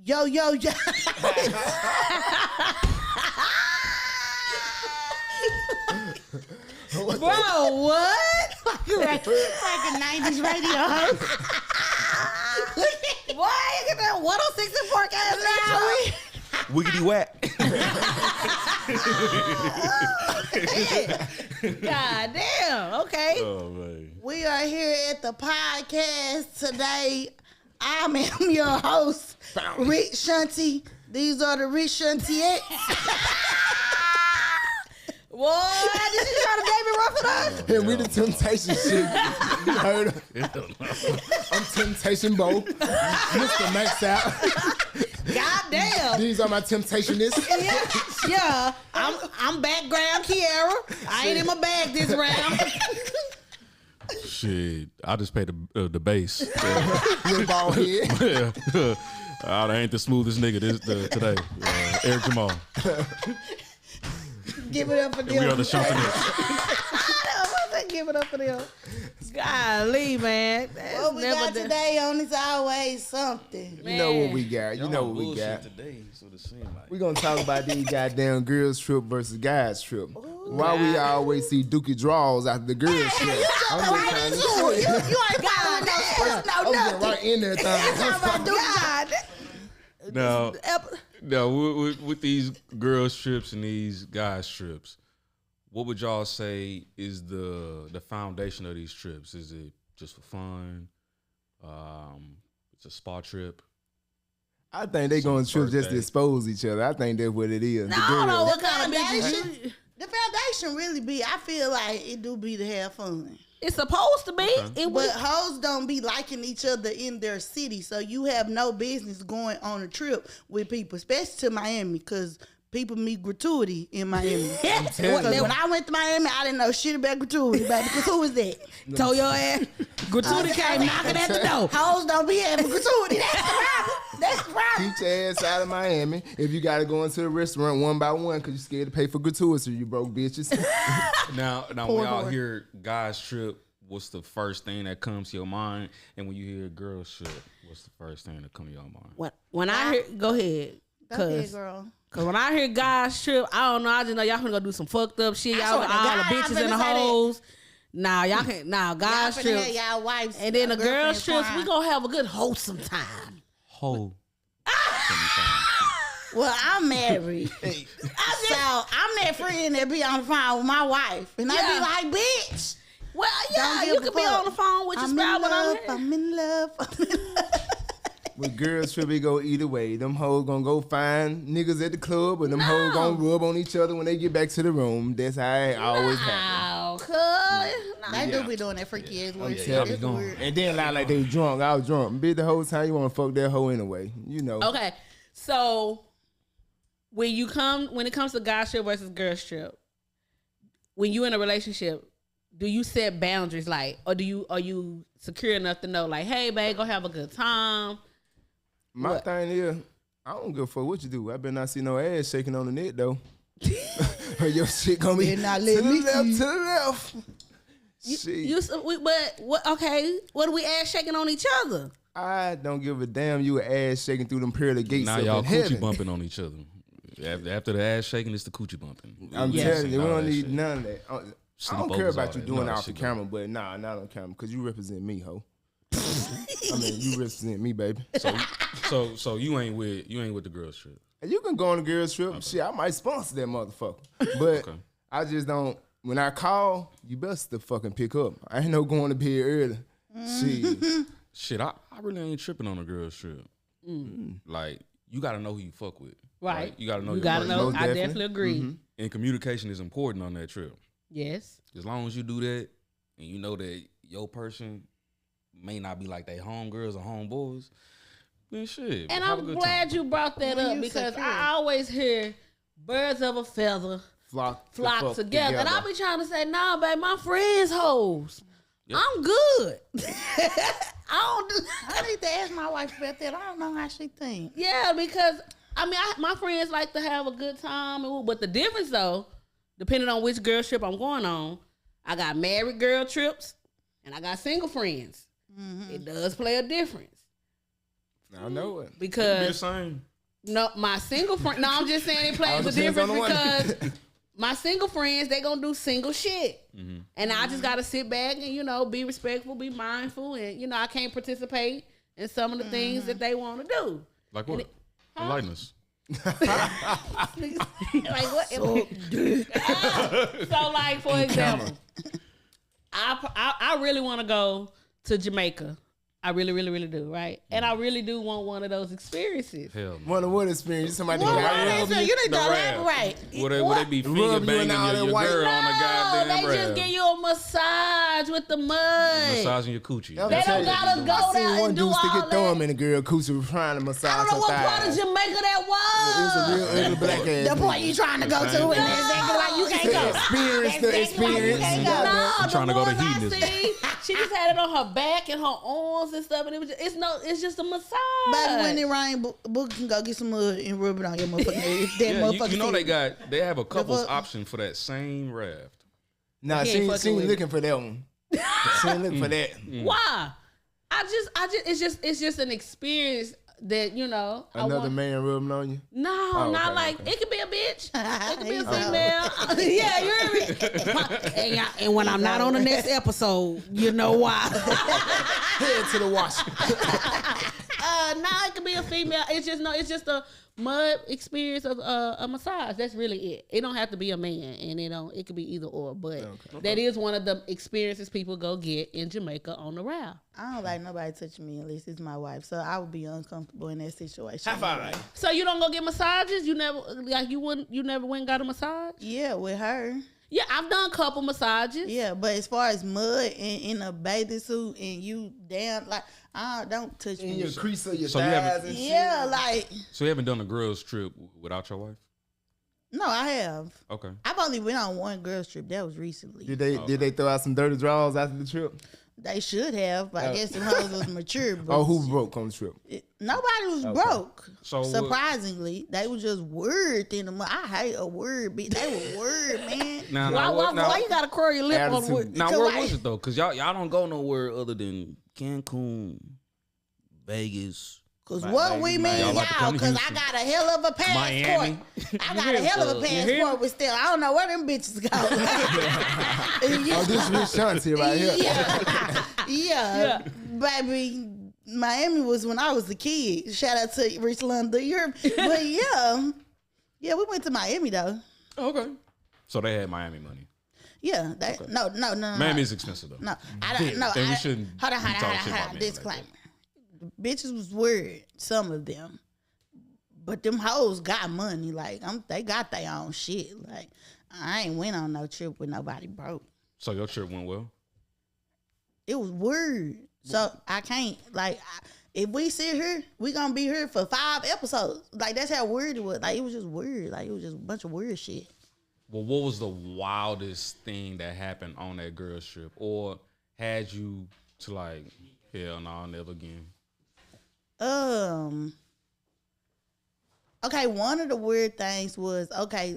Yo. Bro, what? Like a 90s radio host. Why? Look at that 106 and 4 Wiggity whack. God damn. Okay. Oh, man. We are here at the podcast today. I am your host, Rich Shanti. These are the Rich Shantiettes. What? Did you try to David Ruffin us? And we the Temptation shit. You heard her. I'm Temptation Bo. Mr. Max out. God damn. These are my Temptationists. Yeah. I'm background Kiara. I ain't in my bag this round. Shit, I just paid the bass. Your bald head. I ain't the smoothest nigga today. Eric Jamal. Give it up for them. We are the Somethin. Give it up for them. Golly, man. What we got today on is always something. You know what we got. You know what we got. Today, so it seemed like. We gonna talk about these goddamn girls trip versus guys trip. Why we always see Dookie draws after the girls trip? You ain't following no I'm right in there. No, with these girls trips and these guys trips, what would y'all say is the foundation of these trips? Is it just for fun? It's a spa trip. I think they going to trip just to expose each other. I think that's what it is. No, I don't know what kind of bitch. The foundation really be, I feel like it do be to have fun. It's supposed to be. Okay. But hoes don't be liking each other in their city. So you have no business going on a trip with people, especially to Miami, because people meet Gratuity in Miami. Because when I went to Miami, I didn't know shit about Gratuity, baby. Because who was that? Told your ass. Gratuity came knocking at the door. Hoes don't be having Gratuity. That's the problem. That's the problem. Keep your ass out of Miami if you got to go into the restaurant one by one because you're scared to pay for gratuity, you broke bitches. Now when y'all hear guys trip, what's the first thing that comes to your mind? And when you hear girls trip, what's the first thing that comes to your mind? When I hear, go ahead, girl. Cause when I hear guys trip, I don't know. I just know y'all finna go do some fucked up shit. Y'all got all the bitches and the hoes. Nah, y'all can't. Nah, guys trips. Y'all wives and then the girls trips. We gonna have a good wholesome time. Well, I'm married. So I'm that friend that be on the phone with my wife, and I be like, "Bitch." Well, yeah, you can be on the phone with your spouse, but I'm in love. With girls trip, it go either way. Them hoes gonna go find niggas at the club, or them hoes gonna rub on each other when they get back to the room. That's how it always happens. They do be doing that freaky ass weird shit. And then like they drunk. I was drunk. Bitch, the whole time you wanna fuck that hoe anyway. You know. Okay, so when it comes to guys trip versus girls trip, when you in a relationship, do you set boundaries, like, or are you secure enough to know, like, hey, babe, go have a good time? My thing is, I don't give a fuck what you do. I better not see no ass shaking on the net though. Or your shit gonna be to the left. Okay, what do we ass shaking on each other? I don't give a damn. You ass shaking through them pearly gates. Now y'all coochie bumping on each other. After the ass shaking, it's the coochie bumping. I'm telling you, we don't need none of that. I don't care about you doing it off the camera, but not on camera, because you represent me, ho. I mean, you represent me, baby. So you ain't with the girls trip. You can go on the girls trip. Okay. Shit, I might sponsor that motherfucker, but okay. I just don't. When I call, you best to fucking pick up. I ain't no going to bed early. Shit, I really ain't tripping on a girls trip. Like, you got to know who you fuck with. Right. You got to know. You got to know. I definitely agree. Mm-hmm. And communication is important on that trip. Yes. As long as you do that, and you know that your person may not be like they homegirls or homeboys, then shit. And I'm glad you brought that up, because I always hear birds of a feather flock together. And I be trying to say, nah, babe, my friends hoes. Yep. I'm good. I need to ask my wife about that. I don't know how she thinks. Yeah, because I mean, my friends like to have a good time, but the difference though, depending on which girl trip I'm going on, I got married girl trips and I got single friends. Mm-hmm. It does play a difference. I know it. Because the same. No, my single friend. No, I'm just saying it plays a difference because my single friends, they gonna do single shit. Mm-hmm. And I just gotta sit back and, be respectful, be mindful. And, I can't participate in some of the things that they want to do. Like what? Enlighten us. Like what? So like, for example, I really want to go to Jamaica. I really, really, really do, right? And I really do want one of those experiences. Hell no. One of what experience? Somebody you need to elaborate. Would they be finger banging your girl on the goddamn they rap? just give you a massage with the mud. Massaging your coochie. They don't gotta go there and do all that. Throw him in a girl coochie trying to massage her thighs. I don't know what part of Jamaica that was. It was a real ugly black ass. The boy you trying to go to, and exactly like you can't go. Experience the experience. No, I'm trying to go to hedonism. She just had it on her back and her arms and stuff, and it's just a massage. But when it rain, Book can go get some mud and rub it on your motherfucker. They have a couple's option for that same raft. Nah, she ain't looking for that one. She ain't looking for that. Why? It's just an experience that another man rubbing on you. No, not like it could be a bitch. It could be a female. Yeah, you heard me. And when I'm not on the next episode, you know why. Head to the wash. No, it could be a female. It's just a mud experience of a massage. That's really it. It don't have to be a man, and it could be either or. But that is one of the experiences people go get in Jamaica on the raft. I don't like nobody touching me unless it's my wife, so I would be uncomfortable in that situation. High five. So you don't go get massages? You never went and got a massage? Yeah, with her. Yeah, I've done a couple massages. Yeah, but as far as mud and in a bathing suit and you down, like, don't touch me. In your crease of your so thighs and shit. Yeah, like. So you haven't done a girls trip without your wife? No, I have. Okay. I've only went on one girls trip. That was recently. Did they throw out some dirty draws after the trip? They should have, but I guess the hoes was mature. But who broke on the trip? Nobody was broke. So surprisingly, they were just word in them. I hate a word, bitch. They were word, man. Why you gotta curl your lip on word? Now where was it though? Cause y'all don't go nowhere other than Cancun, Vegas. Cause what we mean, y'all, cause I got a hell of a passport. Miami. I got a hell of a passport, but still, I don't know where them bitches go. This is Shanti right here. Yeah, baby. Miami was when I was a kid. Shout out to Rich London. But yeah, we went to Miami though. Okay. So they had Miami money. Yeah, no. Miami's expensive though. No, I don't know. We shouldn't. Hold on. Disclaimer. Bitches was weird, some of them, but them hoes got money. Like they got their own shit. Like I ain't went on no trip with nobody broke. So your trip went well. It was weird. So I can't if we sit here, we gonna be here for 5 episodes. Like that's how weird it was. Like it was just weird. Like it was just a bunch of weird shit. Well, what was the wildest thing that happened on that girl's trip, or had you to like, hell no, never again? Okay, one of the weird things was,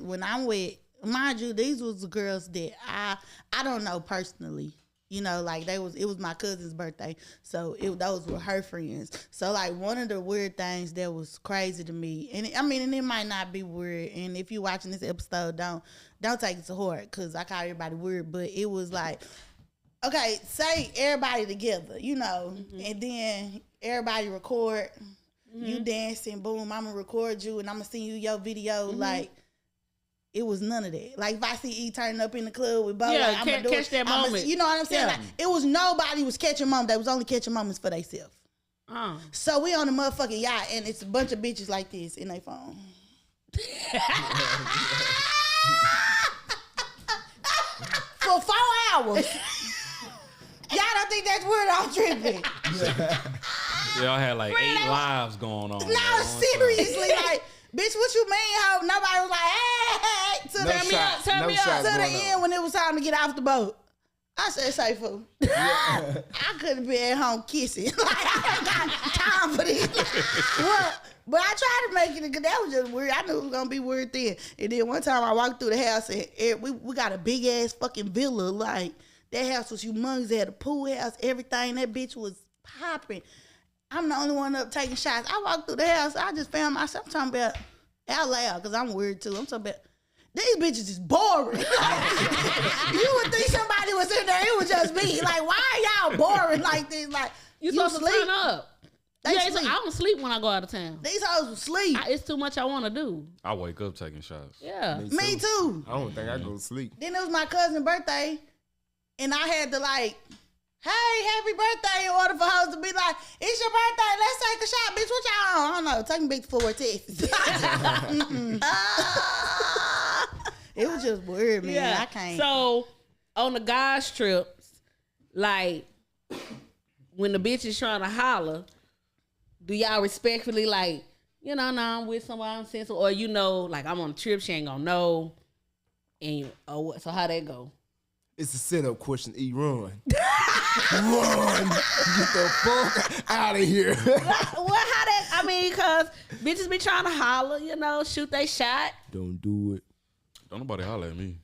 when I'm with, mind you, these was the girls that I don't know personally. Like it was my cousin's birthday, so those were her friends. So like one of the weird things that was crazy to me, and it might not be weird. And if you're watching this episode, don't take it to heart, cause I call everybody weird. But it was like, okay, say everybody together, and then everybody record, you dancing, boom, I'm gonna record you and I'm gonna send you your video. Like, it was none of that. Like, if I see E turning up in the club with Bo, I'm gonna do catch that moment. You know what I'm saying? Yeah. Like, it was nobody was catching moments. They was only catching moments for themselves. So we on the motherfucking yacht and it's a bunch of bitches like this in their phone. For 4 hours. Y'all don't think that's weird? I'm tripping. Y'all had like 8 lives going on. No, seriously, like, bitch, what you mean? How nobody was like, hey, turn me up to the end when it was time to get off the boat. I said, say fool. I couldn't be at home kissing. Like, I don't got time for this. But I tried to make it, because that was just weird. I knew it was going to be weird then. And then one time I walked through the house, and we got a big-ass fucking villa. Like, that house was humongous. They had a pool house, everything. That bitch was popping. I'm the only one up taking shots. I walked through the house. I just found myself talking about out loud because I'm weird too. I'm talking about these bitches is boring. You would think somebody was in there. It was just me. Like, why are y'all boring like this? Like, you supposed to turn up. I don't sleep when I go out of town. These hoes will sleep. It's too much I want to do. I wake up taking shots. Yeah. Me too. I don't think I go to sleep. Then it was my cousin's birthday, and I had to like, hey, happy birthday, in order for hoes to be like, it's your birthday, let's take a shot, bitch. What y'all on? I don't know. Take me back to Fort Worth, Texas. It was just weird, man. Yeah. I can't. So, on the guys' trips, like, when the bitch is trying to holler, do y'all respectfully, like, you know, no, I'm with somebody, I'm sensitive, or you know, like, I'm on a trip, she ain't gonna know, and so how that go? It's a setup question. Run. Run. Get the fuck out of here. Well, how that? I mean, because bitches be trying to holler, you know, shoot they shot. Don't do it. Don't nobody holler at me.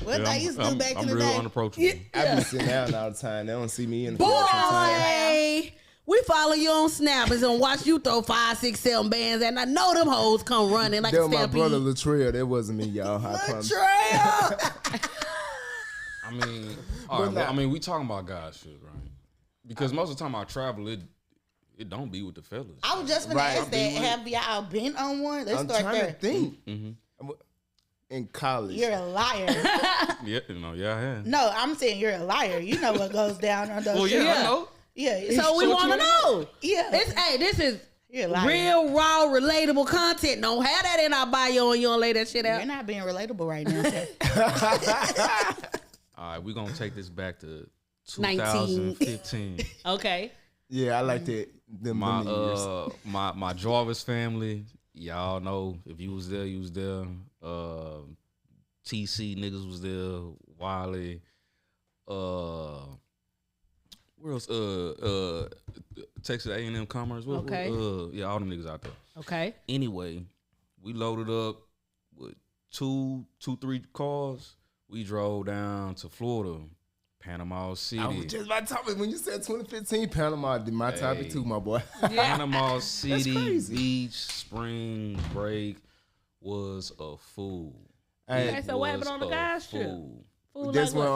What they used to do back in the day. I'm real unapproachable. Yeah. I be sitting down all the time. They don't see me in the boy. We follow you on Snap and watch you throw 5, 6, 7 bands, and I know them hoes come running like a stampede. That was my brother Latrell. That wasn't me, y'all. Latrell. I mean, all right, I mean, we talking about guys shit, right? Because most of the time I travel, it don't be with the fellas. I was just gonna ask that. Have y'all been on one? Let's start there. To think. Mm-hmm. In college. You're a liar. Yeah, I have. No, I'm saying you're a liar. You know what goes down on those. Well, yeah, I know. Yeah. So we want to know. Yeah. This is real, raw, relatable content. Don't have that in our bio and you don't lay that shit out. You're not being relatable right now. All right, we're going to take this back to 2015. Okay. Yeah, I like that. My Jarvis family, y'all know if you was there, you was there. TC niggas was there. Wiley. Where else? Texas A&M Commerce. Okay. Yeah, all them niggas out there. Okay. Anyway, we loaded up with two, 3 cars. We drove down to Florida, Panama City. I was just about to talk about when you said 2015, Panama did my topic too, my boy. Panama City Beach spring break was a fool. Okay, so what happened on the guys trip? That's when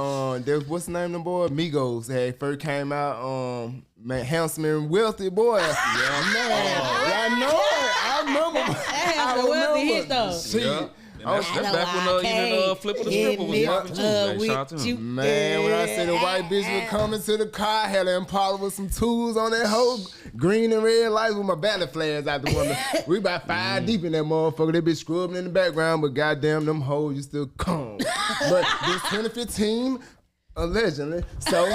what's the name of them boy? Migos had first came out. Man, handsome and wealthy boy. Yeah, man. I know it. I remember. Handsome wealthy hit though. That's back when even Flip of the Stripper was popping too. Shout out to him. Man, when I said the white bitch was coming to the car, I had an Impala with some tools on that whole green and red lights with my battle flares out the window. We about 5 deep in that motherfucker. They bitch scrubbing in the background, but goddamn them hoes, you still calm. But this 2015, allegedly, so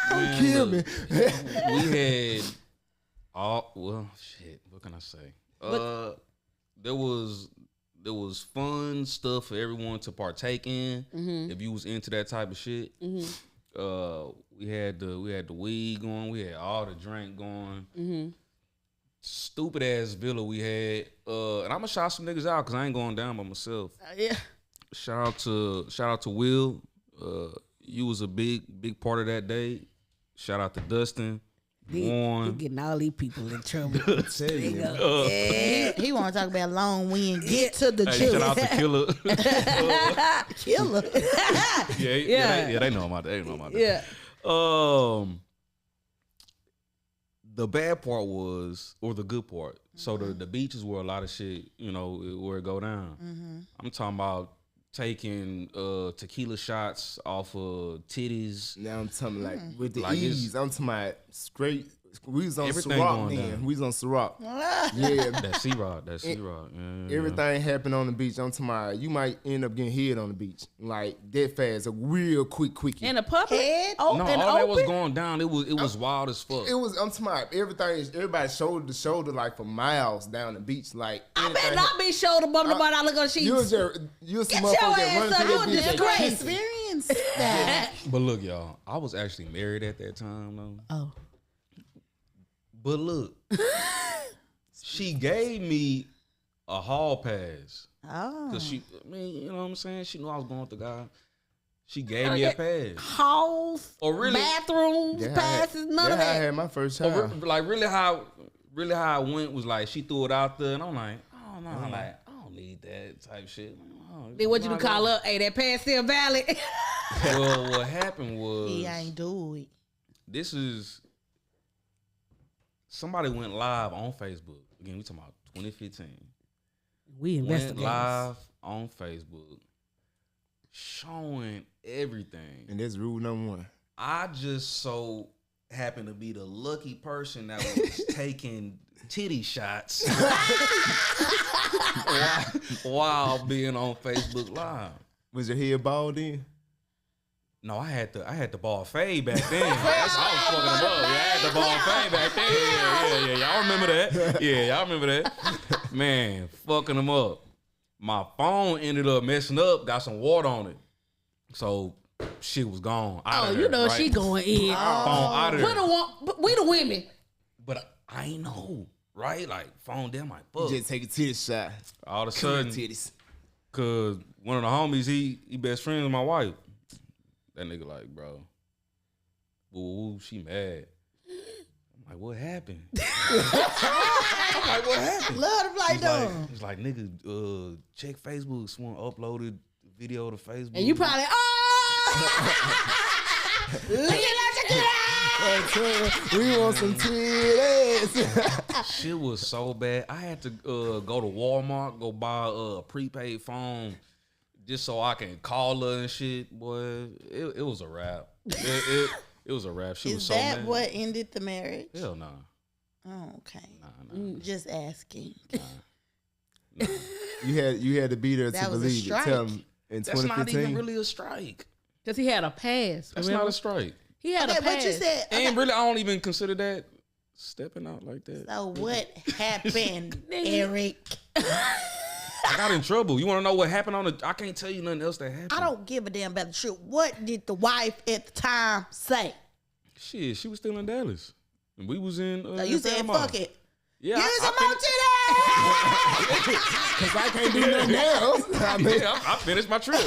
don't kill me. We had shit. What can I say? There was fun stuff for everyone to partake in. Mm-hmm. If you was into that type of shit, we had the weed going. We had all the drink going. Mm-hmm. Stupid ass villa we had. And I'm gonna shout some niggas out because I ain't going down by myself. Yeah. Shout out to Will. You was a big part of that day. Shout out to Dustin. You getting all these people in trouble. He want to talk about long wind. Get to the truth. Shout out to Killer. Killer. Yeah, they know about that. Yeah. The bad part was, or the good part. So the beaches were a lot of shit, you know, where it go down. Mm-hmm. I'm talking about taking tequila shots off of titties. Now I'm talking like with the ease. I'm talking about straight. We was on Ciroc then. We was on Ciroc. Yeah. That C-Rod. Yeah, everything happened on the beach. I'm talking about you might end up getting hit on the beach. Like that fast. A real quickie. In a public head? No, all that was going down. It was wild as fuck. It was, I'm talking about everybody shoulder to shoulder like for miles down the beach. Like I better not be shoulder bumping about I look on sheets. You some motherfuckers that running through that beach. Experience that. But look, y'all, I was actually married at that time though. Oh. But look, she gave me a hall pass. Oh. Cause you know what I'm saying? She knew I was going with the guy. She gave me a pass. Halls, or really, bathrooms, passes, none of that. I had my first child. Like really how it went was like she threw it out there, and I'm like, oh no, I'm like, I don't need that type shit. Then what you do call up? Hey, that pass still valid. Well, what happened was he ain't do it. This is somebody went live on Facebook. Again, we talking about 2015. We investigated live on Facebook, showing everything. And that's rule number 1. I just so happened to be the lucky person that was taking titty shots while being on Facebook Live. Was your head bald then? No, I had the ball fade back then. That's how I was fucking them up. Yeah, I had the ball fade back then. Yeah. Y'all remember that? Yeah, y'all remember that? Man, fucking them up. My phone ended up messing up. Got some water on it, so shit was gone. Out of there, right? She going in. Phone out of there. We the women. But I ain't know, right? Like phone down my fuck. You just take a titty shot. All of a sudden, cause one of the homies, he best friends with my wife. That nigga like, bro, ooh, she mad. I'm like, what happened? I'm like, what happened? Love to play dumb. He's like, nigga, check Facebook. Someone uploaded video to Facebook. And you probably, we want some titties. Shit was so bad. I had to go to Walmart, go buy a prepaid phone. Just so I can call her and shit, boy, it was a wrap. It was a wrap. She was so mad. Is that what ended the marriage? Hell no. Oh, okay. Nah. Just asking. Nah. You had to be there to believe it. Tell him in 2015. That's not even really a strike. Because he had a pass. That's not a strike. He had a pass. But you said, and really, I don't even consider that stepping out like that. So what happened, Eric? I got in trouble. You want to know what happened I can't tell you nothing else that happened. I don't give a damn about the truth. What did the wife at the time say? Shit, she was still in Dallas. And we was in so you said, fuck it. Yeah, give me some more titties! Because I can't do nothing else. I finished my trip.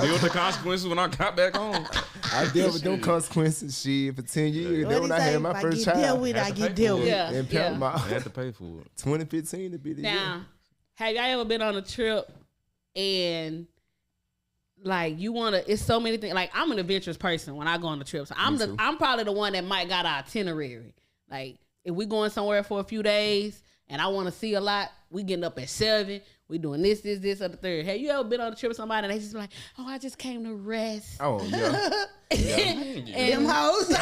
Deal with the consequences when I got back home. I dealt with them consequences, shit, for 10 years. Then when I had my first child. I get dealt with. Yeah. I had to pay for it. 2015 to be the year. Now, have y'all ever been on a trip and like you want to? It's so many things. Like I'm an adventurous person when I go on the trip. So I'm probably the one that might got our itinerary. Like if we going somewhere for a few days and I want to see a lot, we getting up at 7. We doing this, or the third. Have you ever been on a trip with somebody and they just like, oh, I just came to rest. Oh, yeah. And them hoes.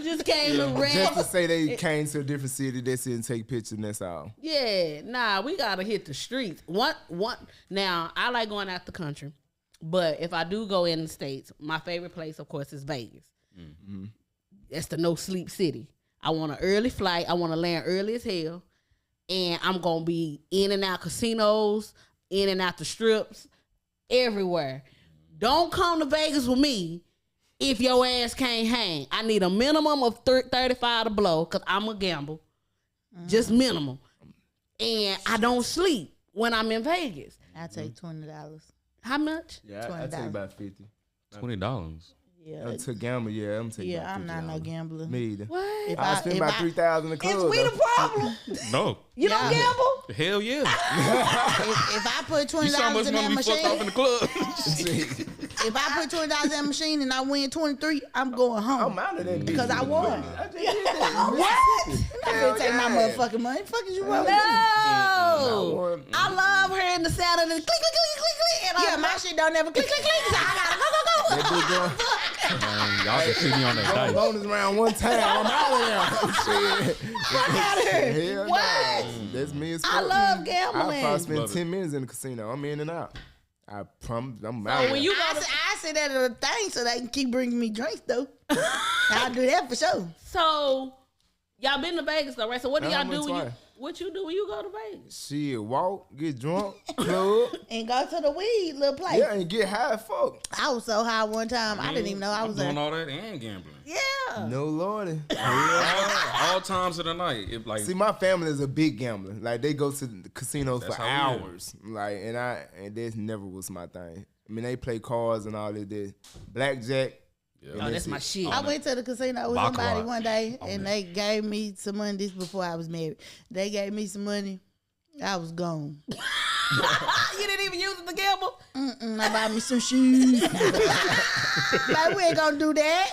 just came to rest. Just to say they came to a different city, they didn't take pictures and that's all. Yeah, nah, we got to hit the streets. Now, I like going out the country, but if I do go in the States, my favorite place, of course, is Vegas. Mm-hmm. That's the no-sleep city. I want an early flight. I want to land early as hell. And I'm going to be in and out casinos, in and out the strips, everywhere. Don't come to Vegas with me if your ass can't hang. I need a minimum of 35 to blow because I'm a gamble. Just minimum. And I don't sleep when I'm in Vegas. I take $20. How much? Yeah, I take about 50. $20. Yeah, to gamble, yeah, I'm taking. Yeah, I'm not no gambler. Me either. What? If I spend about 3,000 in the club. Is we the problem? No. You don't gamble? Hell yeah. if I put $20 in that machine, off in the club. if I put $20 in that machine and I win 23, I'm going home. I'm out of that because I won. I just did that. What? I can't take my motherfucking money. Fuck is you want? No. I love her in the sound of the click, click, click, click, click. And my shit don't ever click, click, click. So I gotta go. Man, y'all can see me on that dice. Bonus round one time. I'm out of there. Fuck out of here. What? That's me as fuck. I love gambling. I probably spend 10 minutes in the casino. I'm in and out. I promise. I'm out. So when I say that at a thing so they can keep bringing me drinks though. I'll do that for sure. So y'all been to Vegas though, right? So what do y'all do? What you do when you go to Vegas? Shit, walk, get drunk, club. And go to the weed little place. Yeah, and get high as fuck. I was so high one time, I didn't even know I was doing all that and gambling. Yeah. No lordy. all times of the night. See, my family is a big gambler. Like, they go to the casinos for hours. Like, and this never was my thing. I mean, they play cards and all this. Blackjack. Yeah. Oh, that's my shit. I went to the casino with somebody one day, and they gave me some money. This before I was married. They gave me some money. I was gone. You didn't even use it to gamble? I bought me some shoes. Like, we ain't gonna do that.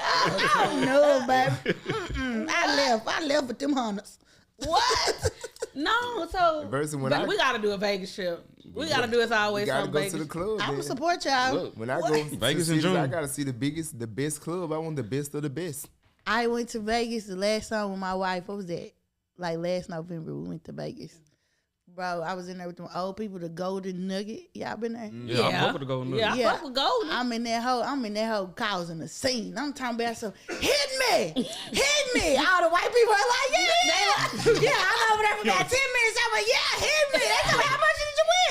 I don't know, baby. I left with them hunters. What? No, so we gotta do a Vegas trip. We gotta do it always. Gotta go to the club. I will support y'all. Look, when I go Vegas in June, I gotta see the best club. I want the best of the best. I went to Vegas the last time with my wife. What was that? Like last November, we went to Vegas. Bro, I was in there with them old people, the Golden Nugget. Y'all been there? Yeah, I fuck with the Golden Nugget. Yeah, I fuck with Golden. I'm in that hole causing a scene. I'm talking about some, hit me. All the white people are like, yeah, I'm over there for about 10 minutes. I'm like, yeah, hit me. They tell me, how much did you win?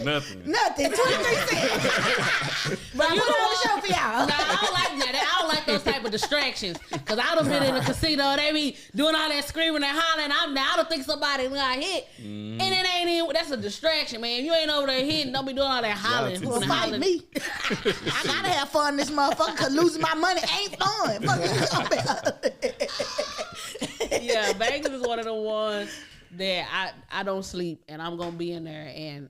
Nothing, 23 cents. But I put on the show for y'all. No, I don't like that. I don't like those type of distractions. Because I done been in a casino, they be doing all that screaming and hollering. I don't think somebody got hit. And it ain't even, that's a distraction, man. You ain't over there hitting, don't be doing all that hollering. Well, fight me. I gotta have fun this motherfucker, because losing my money ain't fun. Yeah, Vegas is one of the ones that I don't sleep, and I'm gonna be in there, and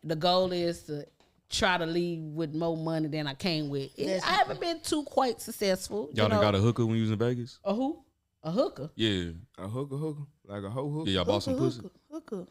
the goal is to try to leave with more money than I came with. I haven't been too quite successful. Y'all done got a hooker when you was in Vegas? A who? A hooker? Yeah. A hooker? Like a whole hooker? Yeah, y'all bought some pussy? Hooker.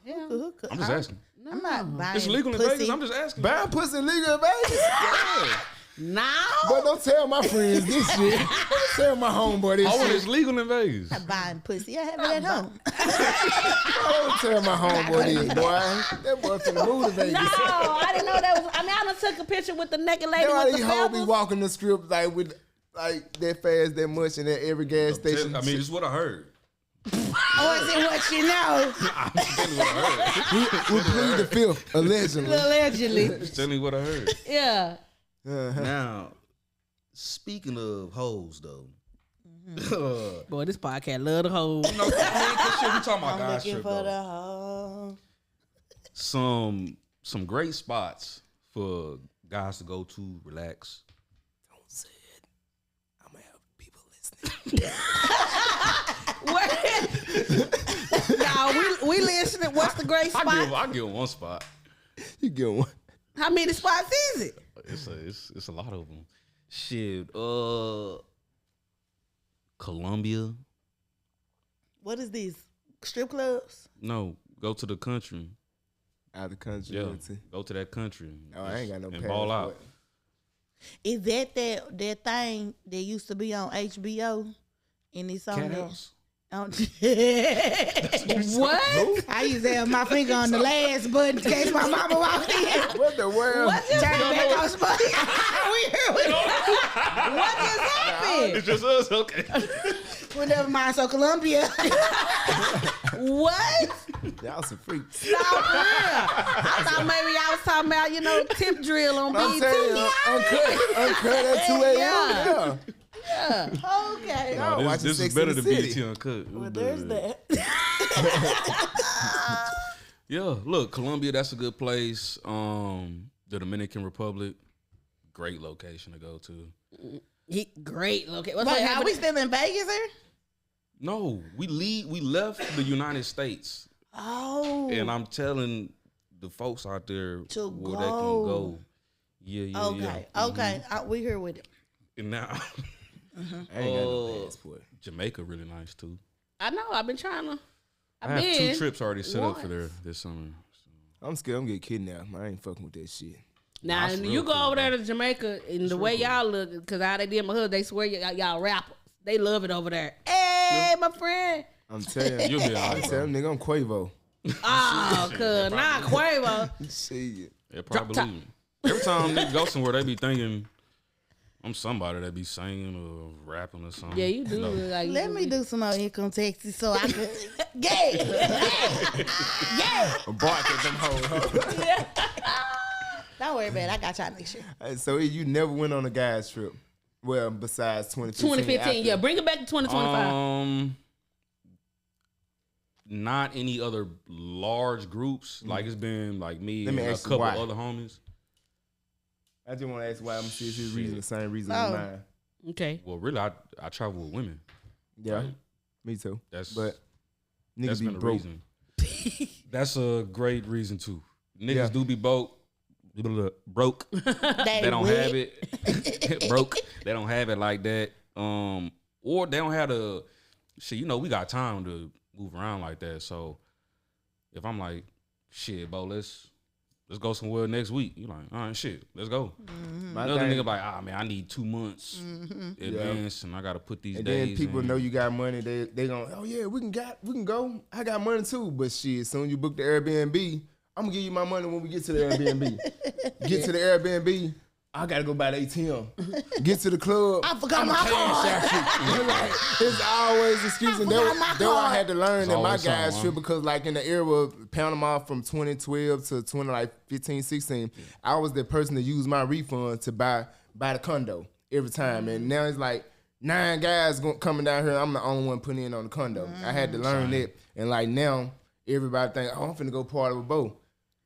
I'm just asking. I'm not buying It's legal in pussy. Vegas. I'm just asking. Buying pussy legal in Vegas? Yeah. No. But don't tell my friends this shit. Don't tell my homeboy this shit. It's legal in Vegas. I'm buying pussy. I have it at home. Don't tell my homeboy this, boy. That boy finna move to Vegas. No, I didn't know that was. I mean, I done took a picture with the naked lady with the feathers. Be feathers. walking the strip like with like that fast, that much, and at every gas station. I mean, this is what I heard. Or is it what you know? I'm just telling you what I heard. We plead the fifth, allegedly. Allegedly. Just telling you what I heard. Yeah. Now, speaking of hoes, though. Boy, this podcast love the hoes. I mean, shit, we talking about guys looking trip, for though. the hoe. Some great spots for guys to go to, relax. Don't say it. I'm gonna have people listening. Nah, we listening. What's the great spot? I give one spot. You get one. How many spots is it? It's a lot of them. Shit, Colombia. What is these? Strip clubs? No, go to the country. Out of the country. Yeah, go to that country. Oh, I ain't got no and passport. ball out. Is that thing that used to be on HBO? And it's on Cat there? House. What? I used to have my finger on the last button in case my mama walked in. What the world? Turn it back on spot. What just happened? It's just us, okay. Well, never mind. So Colombia. What? Y'all some freaks. No, for real. I thought maybe y'all was talking about, tip drill on I'm BT. telling you, uncut at 2 a.m. Yeah. Okay. No, watching this is Sex better and the than City. BT Uncut. Well, there's that. Yeah, look, Colombia, that's a good place. The Dominican Republic, great location to go to. Great. Okay. Wait, are we still in Vegas here? No, we left the United States. Oh. And I'm telling the folks out there To where go. they can go. Yeah. Okay. We here with it. And now I ain't got no passport. Jamaica really nice too. I know. I've been trying to. I have 2 trips already set up for there this summer. I'm scared I'm gonna get kidnapped. I ain't fucking with that shit. Now, That's you real go cool, over there man. to Jamaica, and the way y'all look, because how they did my hood, they swear y'all rappers. They love it over there. Hey, my friend. I'm telling you. You'll be all I right, tell bro. them nigga I'm Quavo. Oh, cuz, not Quavo. See it. Yeah, probably. Every time niggas go somewhere, they be thinking I'm somebody that be singing or rapping or something. Yeah, you do. No. Like, Let me do some more income taxes so I could. Yeah. I'm barking at them hoes. Don't worry about it. I got y'all next year. So you never went on a guy's trip? Well, besides 2015. 2015, yeah. Bring it back to 2025. Not any other large groups. Like it's been like me and a couple other homies. I just want to ask why. I'm see his reason, the same reason as mine. Okay. Well, really, I travel with women. Yeah, right? Me too. That's niggas that's be been broke. reason. That's a great reason too. Niggas do be broke. They don't have it. Broke. They don't have it like that. Or they don't have the shit. You know, we got time to move around like that. So if I'm like, shit, bro, let's go somewhere next week. You like, all right, shit, let's go. Another nigga like, man, I need 2 months advance, and I gotta put these and days. then people in. know you got money. They gonna, oh yeah, we can go. I got money too. But shit, as soon as you book the Airbnb, I'm gonna give you my money when we get to the Airbnb. Get to the Airbnb. I gotta go by the ATM. Get to the club. I forgot my card. Like, it's always excuses. That's why I had to learn in my guys' trip because, like, in the era of Panama from 2012 to 2015, 16, I was the person to use my refund to buy the condo every time. And now it's like 9 guys coming down here. I'm the only one putting in on the condo. I had to learn that. And like now, everybody think, oh, I'm finna go party with Bo.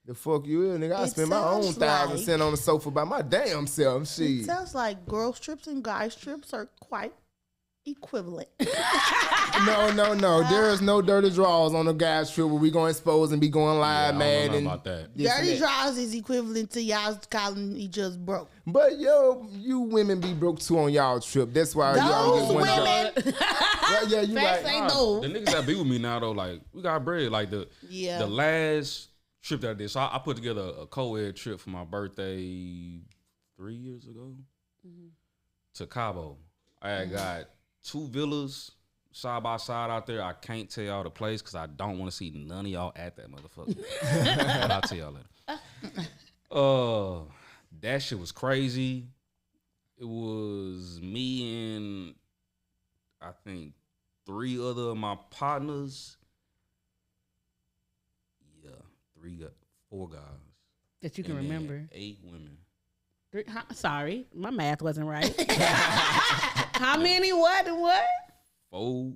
The fuck you is, nigga? I spend my own $1,000 sitting on the sofa by my damn self. Shit. It sounds like girls trips and guys trips are quite equivalent. No. There is no dirty draws on the guys trip where we gonna expose and be going live, I don't know about that. Dirty draws is equivalent to y'all calling each other broke. But yo, you women be broke too on y'all trip. That's why y'all Those get one women. Yeah, you Facts like ain't no. The niggas that be with me now though, like we got bread. Like the last trip that I did. So I put together a co-ed trip for my birthday 3 years ago to Cabo. I had got 2 villas side by side out there. I can't tell y'all the place because I don't want to see none of y'all at that motherfucker. But I'll tell y'all later. That shit was crazy. It was me and I think 3 other of my partners. 4 guys. That you can remember. 8 women. Sorry, my math wasn't right. How many? What? 4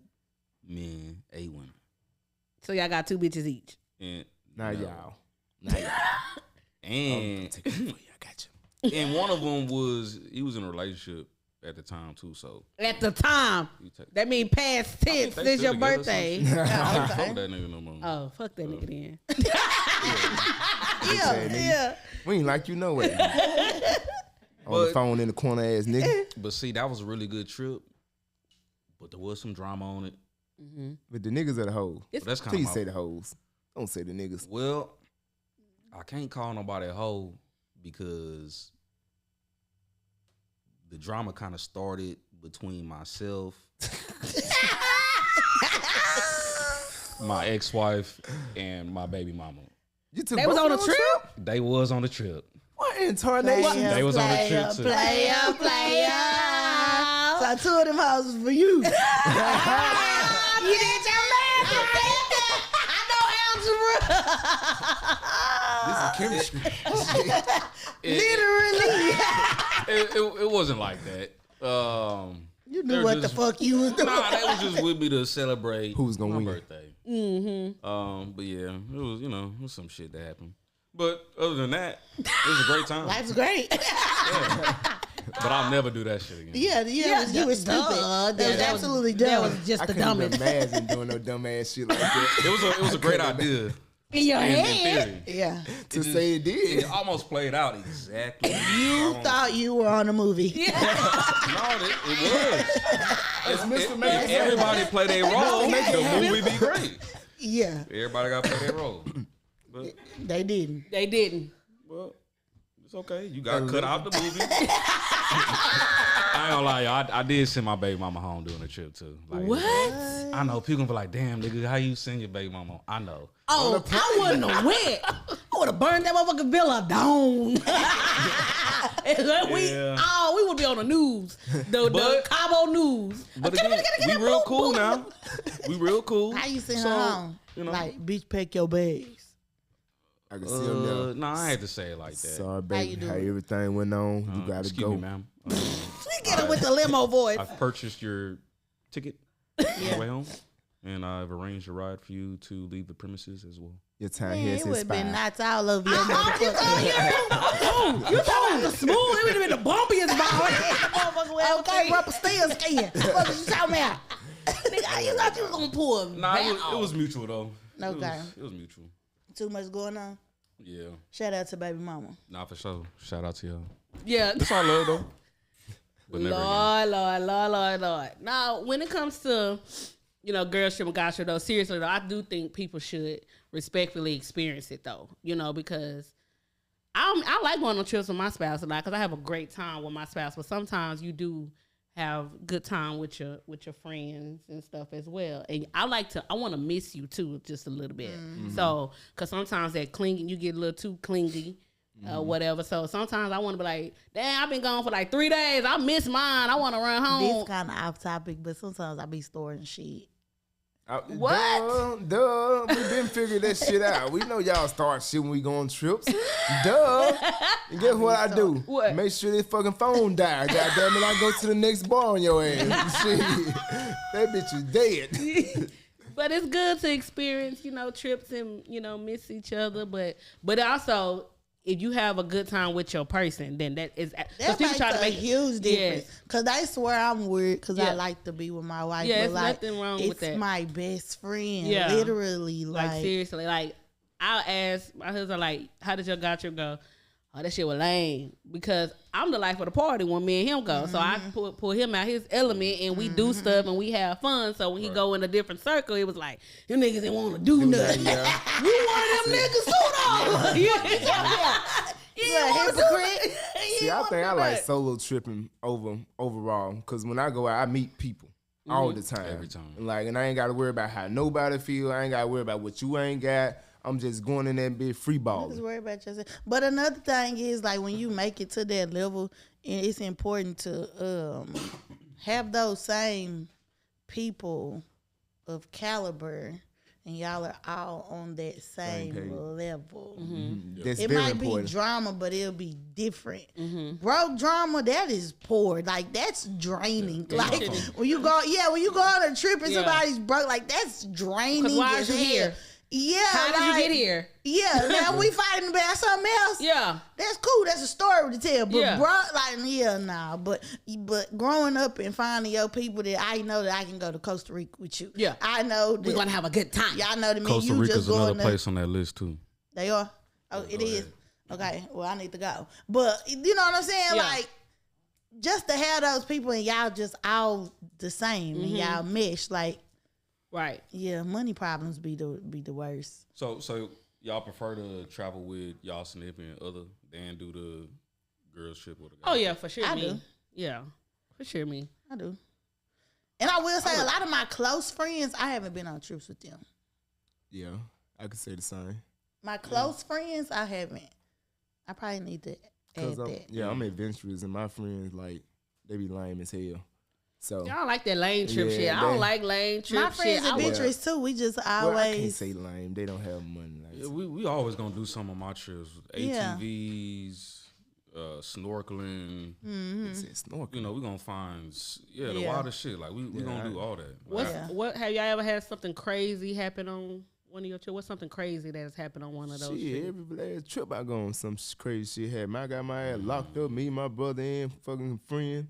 men, 8 women. So y'all got 2 bitches each. And y'all. And take it for you. I got you. And one of them he was in a relationship at the time too. So at the time, that mean past tense. This your birthday. Fuck that nigga no more. Oh, fuck that nigga then. Yeah. We ain't like you know it. On the phone in the corner ass nigga. But see, that was a really good trip. But there was some drama on it. But the niggas are the hoes. That's kind Please say the hoes. Don't say the niggas. Well, I can't call nobody a hoe because the drama kind of started between myself, my ex-wife, and my baby mama. They was on a trip? They was on the trip. What in tarnation? They was on the trip too. Player. So 2 of them houses for you. You did your math. I know algebra. This is chemistry. Literally. It wasn't like that. You knew what the fuck you was doing. Nah, they was just with me to celebrate who's gonna my win. birthday. But yeah, it was it was some shit that happened. But other than that, it was a great time. Life's great. Yeah. But I'll never do that shit again. Yeah, you were stupid. That was absolutely dumb. That was just the dumbest. I couldn't imagine doing no dumb ass shit like that. It was a great idea. In your head. In theory. Yeah. To say it did. It almost played out exactly. You thought you were on a movie. No, it was. It's Mr. Mason. Everybody play their role. The movie be great. Yeah. Everybody got to play their role. But they didn't. Well, it's okay. You got to cut out the movie. I ain't gonna lie, y'all. I did send my baby mama home during the trip too. Like, what? I know people gonna be like, "Damn, nigga, how you send your baby mama home?" I know. Oh, I wouldn't have went. I would would have burned that motherfucking villa down. We would be on the news, the Cabo news. But again, we real cool now. We real cool. How you send her home? Like, bitch, pack your bags. I can see him now. No, I had to say it like that. Sorry, baby. How everything went on. You gotta excuse go. me, ma'am. We get it with the limo voice. I've purchased your ticket on the way home, and I've arranged a ride for you to leave the premises as well. Your time here is it would have been expired. knots all over your motherfucker. You talking about the smooth? It would have been the bumpiest ball. Okay, rubber steel skin. What you talking about? Nigga, you thought you was gonna pull him. Nah, it was mutual though. Okay. It was mutual. Too much going on. Yeah. Shout out to baby mama. Nah, for sure. Shout out to y'all. Yeah. It's all love though. But never again. Lord. Now, when it comes to, girls trip and guys trip, though, seriously, though, I do think people should respectfully experience it, though, because I like going on trips with my spouse a lot because I have a great time with my spouse, but sometimes you do have good time with your friends and stuff as well. And I want to miss you, too, just a little bit. Mm-hmm. So, because sometimes that clinging, you get a little too clingy. Whatever. So sometimes I want to be like, damn, I've been gone for like 3 days. I miss mine. I want to run home. This kind of off topic, but sometimes I be storing shit. What? Duh. We been figuring that shit out. We know y'all start shit when we go on trips. Duh. And guess what I do? What? Make sure this fucking phone die. Goddamn it, I go to the next bar on your ass. Shit. That bitch is dead. But it's good to experience, trips and, miss each other. But also, if you have a good time with your person, then that makes a huge difference. Because I swear I'm weird because I like to be with my wife. Yeah, but it's nothing wrong with that. It's my best friend. Yeah. Literally. Like seriously. Like, I'll ask my husband, like, how did your guy trip go? Oh, that shit was lame. Because I'm the life of the party when me and him go. Mm-hmm. So I pull him out his element and we do stuff and we have fun. So when he go in a different circle, it was like, you niggas didn't want to do nothing. Yeah. You one of them niggas too, though. Yeah, hypocrite. See, I think I like solo tripping overall. Because when I go out, I meet people all the time. Every time. And I ain't got to worry about how nobody feel. I ain't got to worry about what you ain't got. I'm just going in there and be free balling. Just worry about yourself. But another thing is, like, when you make it to that level, and it's important to have those same people of caliber, and y'all are all on that same level. Mm-hmm. That's it very might important. be drama, but it'll be different. Broke drama, that is poor. Like, that's draining. Like, when you go on a trip and somebody's broke, like, that's draining. Because why is you here? Yeah. How did you get here? Yeah. Now we fighting about something else. Yeah. That's cool. That's a story to tell. But but growing up and finding your people that I know that I can go to Costa Rica with you. Yeah. I know that we're gonna have a good time. Y'all know that me. Costa You Rica's just another going place on that list too. They are. Oh, it is. Okay. Well, I need to go. But you know what I'm saying? Yeah. Like, just to have those people and y'all just all the same and y'all mesh, like. Right. Yeah, money problems be the worst. So y'all prefer to travel with y'all significant other than do the girls trip with a guy? Oh yeah, for sure. I me. do. Yeah, for sure. Me. I do. And I will say, a lot of my close friends, I haven't been on trips with them. Yeah, I could say the same. My close friends, I haven't. I probably need to add that. Yeah, I'm adventurous, and my friends, they be lame as hell. So Y'all like that lane trip shit. I don't like lane trip shit. My friends adventurous too. We just always. Well, I can't say lame. They don't have money. Yeah, we always gonna do some on my trips. ATVs, snorkeling. Snorkeling. We gonna find the wildest shit. Like we gonna do all that. What have y'all ever had something crazy happen on one of your trips? What's something crazy that has happened on one of those trips? Every last trip I go on, some crazy shit happened. I got my ass locked up. Me and my brother and fucking friend.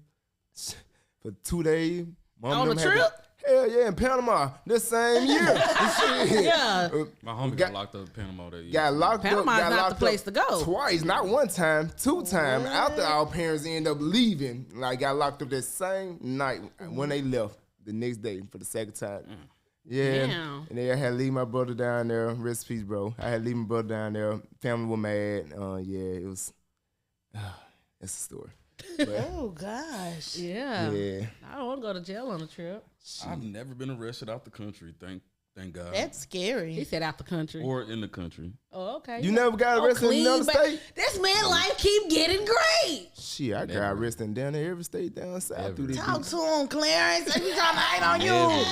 For 2 days. On the trip? Hell yeah, in Panama this same year. Yeah. My homie got locked up in Panama that year. Got locked Panama's up. not the place to go. Twice, not one time, 2 times. After our parents end up leaving, got locked up that same night when they left the next day for the second time. Yeah. Damn. And then I had to leave my brother down there. Rest in peace, bro. I had to leave my brother down there. Family were mad. It was. That's a story. But, oh gosh. Yeah. I don't want to go to jail on a trip. I've never been arrested out the country. Thank Thank God. That's scary. He said out the country. Or in the country. Oh, okay. You never got arrested in another state? This man life keep getting great. Shit, I got arrested down there every state down south. Through this Talk to him, Clarence. He trying to hate on you.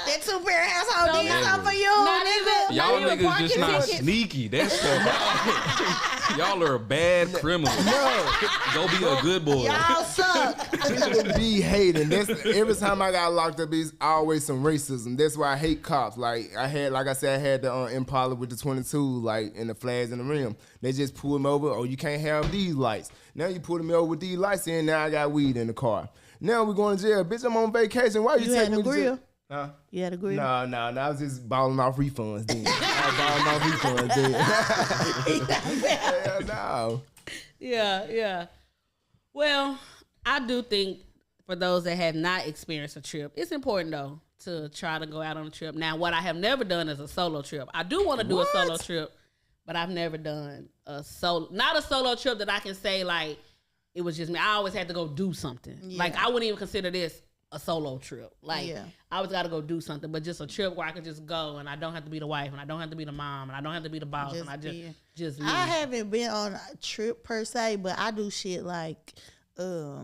That two-parent household did something for you, nigga. Y'all niggas just not sneaky. That's stuff. Y'all are bad criminals. No. Go be a good boy. Y'all suck. People be hating. That's every time I got locked up, it's always some racism. That's why I hate cops. Like I had the Impala with the 22, like and the flags in the rim. They just pulled me over. Oh, you can't have these lights. Now you pulling me over with these lights in. Now I got weed in the car. Now we going to jail, bitch. I'm on vacation. Why you taking me to jail? Huh? You had a grill? No, I was just balling off refunds then. Hell no. Yeah. Well, I do think for those that have not experienced a trip, it's important though to try to go out on a trip. Now, what I have never done is a solo trip. I do want to do a solo trip, but I've never done not a solo trip that I can say like it was just me. I always had to go do something. Yeah. Like I wouldn't even consider this a solo trip. Like I always got to go do something, but just a trip where I could just go and I don't have to be the wife and I don't have to be the mom and I don't have to be the boss and I just leave. I haven't been on a trip per se, but I do shit like I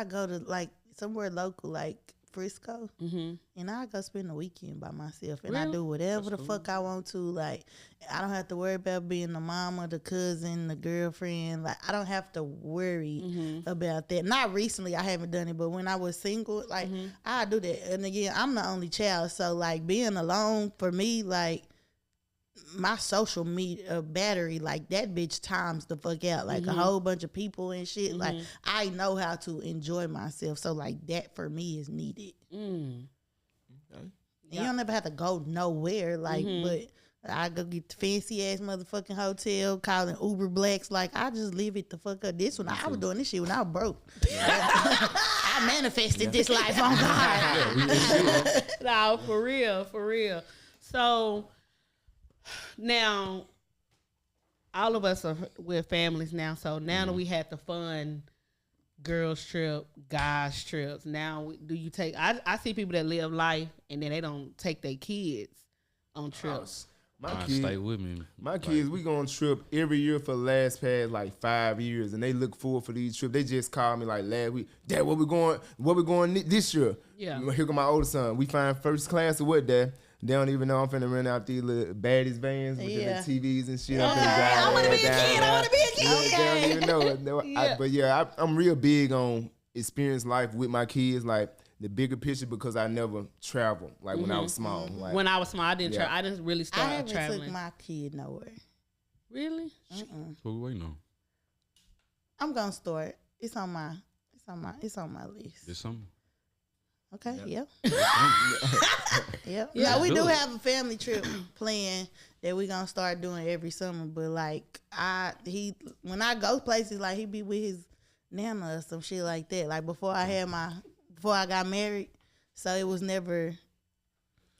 go to like somewhere local like Frisco and I go spend the weekend by myself and I do whatever the fuck I want to. Like I don't have to worry about being the mama, the cousin, the girlfriend. Like I don't have to worry about that. Not recently, I haven't done it, but when I was single, like I do that. And again, I'm the only child, so like being alone for me, like my social media battery, like that bitch times the fuck out. Like a whole bunch of people and shit. Like I know how to enjoy myself. So like that for me is needed. Okay. You don't ever have to go nowhere. Like, but I go get the fancy ass motherfucking hotel, calling Uber Blacks. Like I just live it the fuck up. This one, I was doing this shit when I was broke. I manifested this life on God. No, for real. So now, all of us are with families now. So now that we had the fun girls trip, guys trips. Now, do you take? I see people that live life and then they don't take their kids on trips. My kids stay with me. My kids, we go on trip every year for the last past like 5 years, and they look forward for these trips. They just called me like last week, Dad, where we going this year? Yeah. Here go my older son. We find first class or what, Dad? They don't even know I'm finna rent out these little baddies vans with the TVs and shit. I want to be a kid. They don't even know. I'm real big on experience life with my kids, like the bigger picture, because I never traveled like when I was small. Like, when I was small, I didn't travel. I didn't really start traveling. I haven't took my kid nowhere. Really? Who we waiting on? I'm gonna start. It's on my list. This summer. Okay. Yep. Yep. Now we do have a family trip planned that we gonna start doing every summer. But like when I go places, like he be with his nana or some shit like that. Like before I got married, so it was never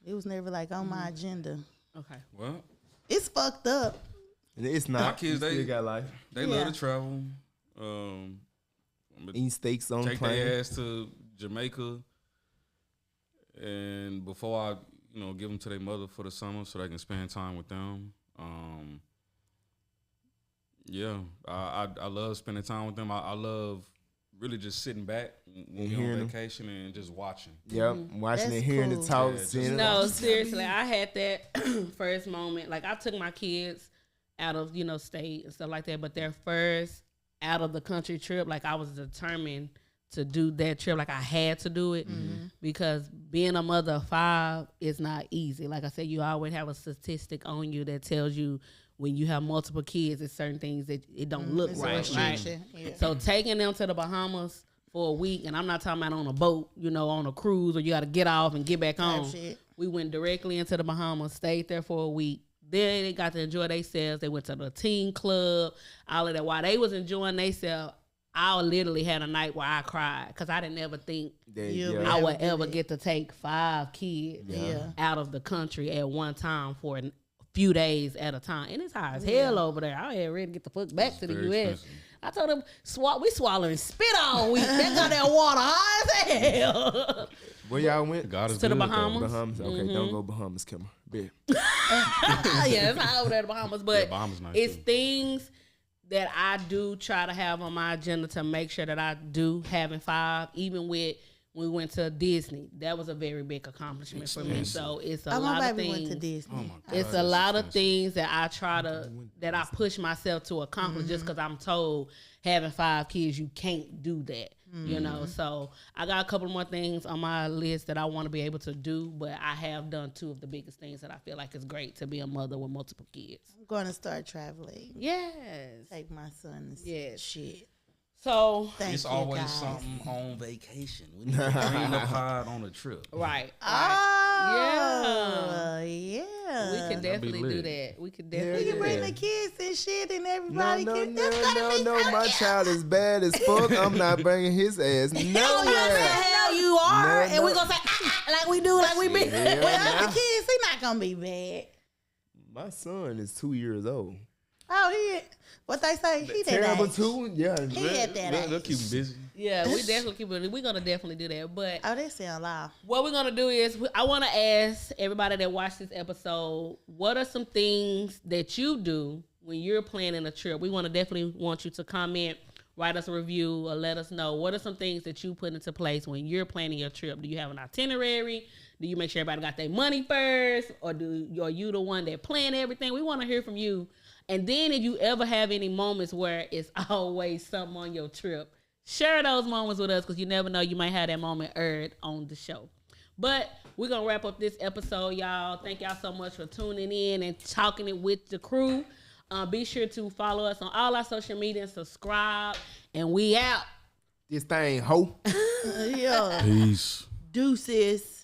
like on my agenda. Okay. Well, it's fucked up. It's not. My kids, they got life. They love to travel. Eat steaks on take plane. their ass to Jamaica. And before I, give them to their mother for the summer so they can spend time with them. I love spending time with them. I love really just sitting back when we're on vacation and just watching. Yep, watching and hearing the talks. No, seriously, I had that first moment. Like I took my kids out of state and stuff like that, but their first out of the country trip, like I was determined to do that trip. Like I had to do it because being a mother of 5 is not easy. Like I said, you always have a statistic on you that tells you when you have multiple kids, it's certain things that it don't look right. Yeah. So taking them to the Bahamas for a week, and I'm not talking about on a boat, on a cruise, or you got to get off and get back on. We went directly into the Bahamas, stayed there for a week. Then they got to enjoy themselves. They went to the teen club, all of that. While they was enjoying themselves, I literally had a night where I cried because I didn't ever think I would ever get to take 5 kids out of the country at one time for a few days at a time. And it's high as hell over there. I ain't ready to get the fuck back to the U.S. Expensive. I told them, we swallowing spit all week. That got that water high as hell. Where y'all went? God is to the good, Bahamas. though. Bahamas. Okay, don't go Bahamas, Kimmer. Bet. Yeah, it's not over there, the Bahamas, but Bahamas nice it's too. things that I do try to have on my agenda to make sure that I do having 5. Even with when we went to Disney, that was a very big accomplishment for me. So it's a lot of things. Went to Disney. Oh my God, It's a lot of things that I I push myself to accomplish just because I'm told having 5 kids, you can't do that. You know, so I got a couple more things on my list that I want to be able to do, but I have done 2 of the biggest things that I feel like is great to be a mother with multiple kids. I'm going to start traveling. Yes. Take my son to Yes. shit. So It's you, always guys. something on vacation. We need to bring the pod on a trip. right. Oh, Yeah. yeah. We can definitely do that. We can definitely You do bring that. the kids and shit, and everybody No, can. That's gonna be so my cute. child is bad as fuck. I'm not bringing his ass The nowhere. hell you are, No, and we no. gonna say like we do, like we be. Yeah, Well, nah. the kids, he not gonna be bad. My son is 2 years old. Oh, what they say? He that Terrible age. too. Yeah. He at that They'll age. keep him busy. Yeah, we definitely keep it. We're gonna definitely do that. But Oh, they sound loud. what we're gonna do is I want to ask everybody that watched this episode, what are some things that you do when you're planning a trip? We definitely want you to comment, write us a review, or let us know what are some things that you put into place when you're planning your trip. Do you have an itinerary? Do you make sure everybody got their money first, or are you the one that plan everything? We want to hear from you. And then if you ever have any moments where it's always something on your trip, share those moments with us, because you never know, you might have that moment aired on the show. But we're going to wrap up this episode, y'all. Thank y'all so much for tuning in and talking it with the crew. Be sure to follow us on all our social media and subscribe. And we out. This thing, ho. Yeah. Peace. Deuces.